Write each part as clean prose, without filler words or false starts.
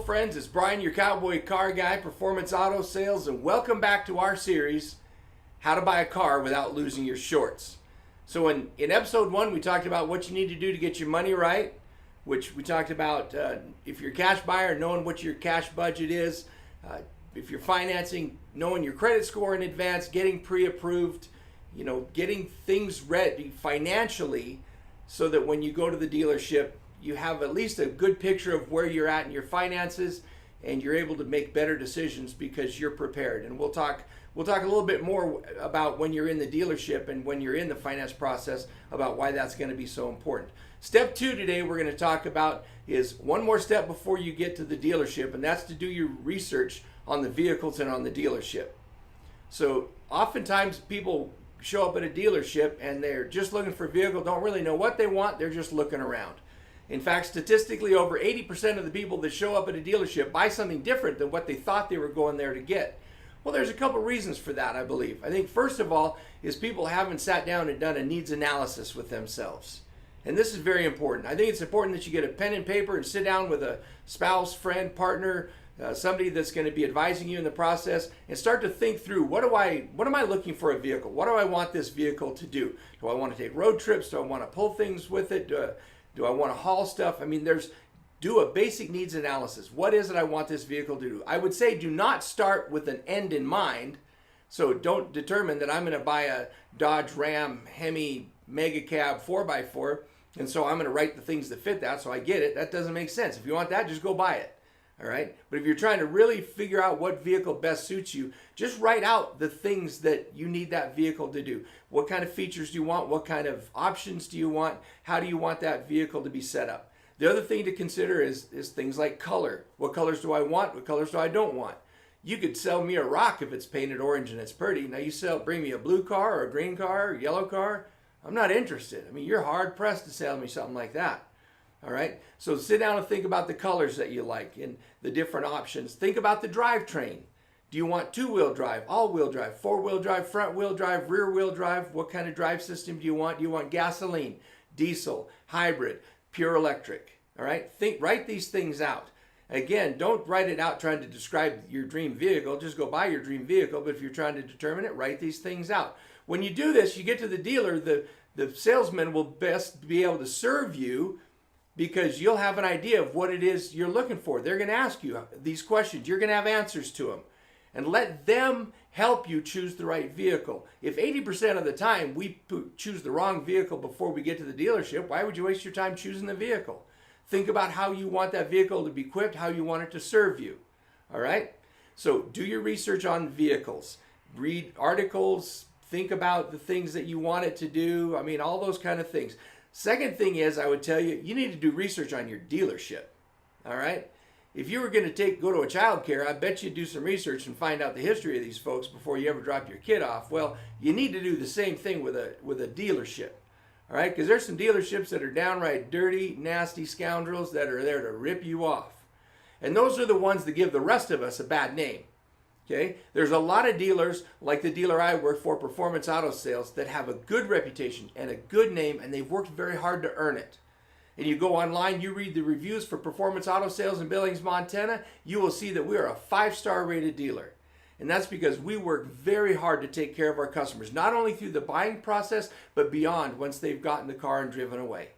friends, it's Brian, your cowboy car guy, Performance Auto Sales, and welcome back to our series, How to Buy a Car Without Losing Your Shorts. So in episode 1, we talked about what you need to do to get your money right, which we talked about if you're a cash buyer, knowing what your cash budget is, if you're financing, knowing your credit score in advance, getting pre-approved, getting things ready financially so that when you go to the dealership, you have at least a good picture of where you're at in your finances and you're able to make better decisions because you're prepared. And we'll talk a little bit more about when you're in the dealership and when you're in the finance process about why that's going to be so important. Step 2 today we're going to talk about is one more step before you get to the dealership, and that's to do your research on the vehicles and on the dealership. So oftentimes people show up at a dealership and they're just looking for a vehicle, don't really know what they want, they're just looking around. In fact, statistically, over 80% of the people that show up at a dealership buy something different than what they thought they were going there to get. Well, there's a couple reasons for that, I believe. I think first of all is people haven't sat down and done a needs analysis with themselves. And this is very important. I think it's important that you get a pen and paper and sit down with a spouse, friend, partner, somebody that's going to be advising you in the process and start to think through what am I looking for a vehicle? What do I want this vehicle to do? Do I want to take road trips? Do I want to pull things with it? Do I want to haul stuff? I mean, do a basic needs analysis. What is it I want this vehicle to do? I would say do not start with an end in mind. So don't determine that I'm going to buy a Dodge Ram Hemi Mega Cab 4x4, and so I'm going to write the things that fit that so I get it. That doesn't make sense. If you want that, just go buy it. All right? But if you're trying to really figure out what vehicle best suits you, just write out the things that you need that vehicle to do. What kind of features do you want? What kind of options do you want? How do you want that vehicle to be set up? The other thing to consider is things like color. What colors do I want? What colors do I don't want? You could sell me a rock if it's painted orange and it's pretty. Now bring me a blue car or a green car or a yellow car. I'm not interested. I mean, you're hard pressed to sell me something like that. All right, so sit down and think about the colors that you like and the different options. Think about the drivetrain. Do you want 2-wheel drive, all-wheel drive, 4-wheel drive, front-wheel drive, rear-wheel drive? What kind of drive system do you want? Do you want gasoline, diesel, hybrid, pure electric? All right, write these things out. Again, don't write it out trying to describe your dream vehicle. Just go buy your dream vehicle, but if you're trying to determine it, write these things out. When you do this, you get to the dealer, the salesman will best be able to serve you because you'll have an idea of what it is you're looking for. They're going to ask you these questions. You're going to have answers to them. And let them help you choose the right vehicle. If 80% of the time we choose the wrong vehicle before we get to the dealership, why would you waste your time choosing the vehicle? Think about how you want that vehicle to be equipped, how you want it to serve you. All right? So do your research on vehicles. Read articles. Think about the things that you want it to do. I mean, all those kind of things. Second thing is, I would tell you, you need to do research on your dealership, all right? If you were going to go to a child care, I bet you'd do some research and find out the history of these folks before you ever drop your kid off. Well, you need to do the same thing with a dealership, all right? Because there's some dealerships that are downright dirty, nasty scoundrels that are there to rip you off. And those are the ones that give the rest of us a bad name. Okay, there's a lot of dealers, like the dealer I work for, Performance Auto Sales, that have a good reputation and a good name, and they've worked very hard to earn it. And you go online, you read the reviews for Performance Auto Sales in Billings, Montana, you will see that we are a 5-star rated dealer. And that's because we work very hard to take care of our customers, not only through the buying process, but beyond once they've gotten the car and driven away.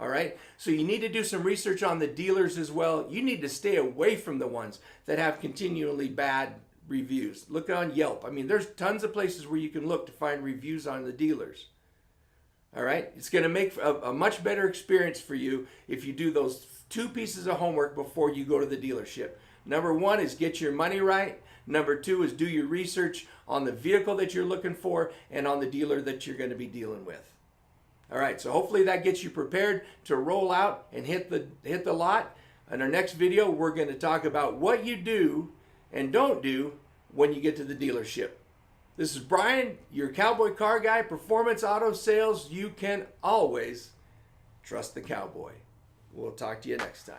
All right, so you need to do some research on the dealers as well. You need to stay away from the ones that have continually bad reviews. Look on Yelp. I mean, there's tons of places where you can look to find reviews on the dealers. All right, it's going to make a much better experience for you if you do those 2 pieces of homework before you go to the dealership. Number 1 is get your money right. Number 2 is do your research on the vehicle that you're looking for and on the dealer that you're going to be dealing with. All right, so hopefully that gets you prepared to roll out and hit the lot. In our next video, we're going to talk about what you do and don't do when you get to the dealership. This is Brian, your cowboy car guy, Performance Auto Sales. You can always trust the cowboy. We'll talk to you next time.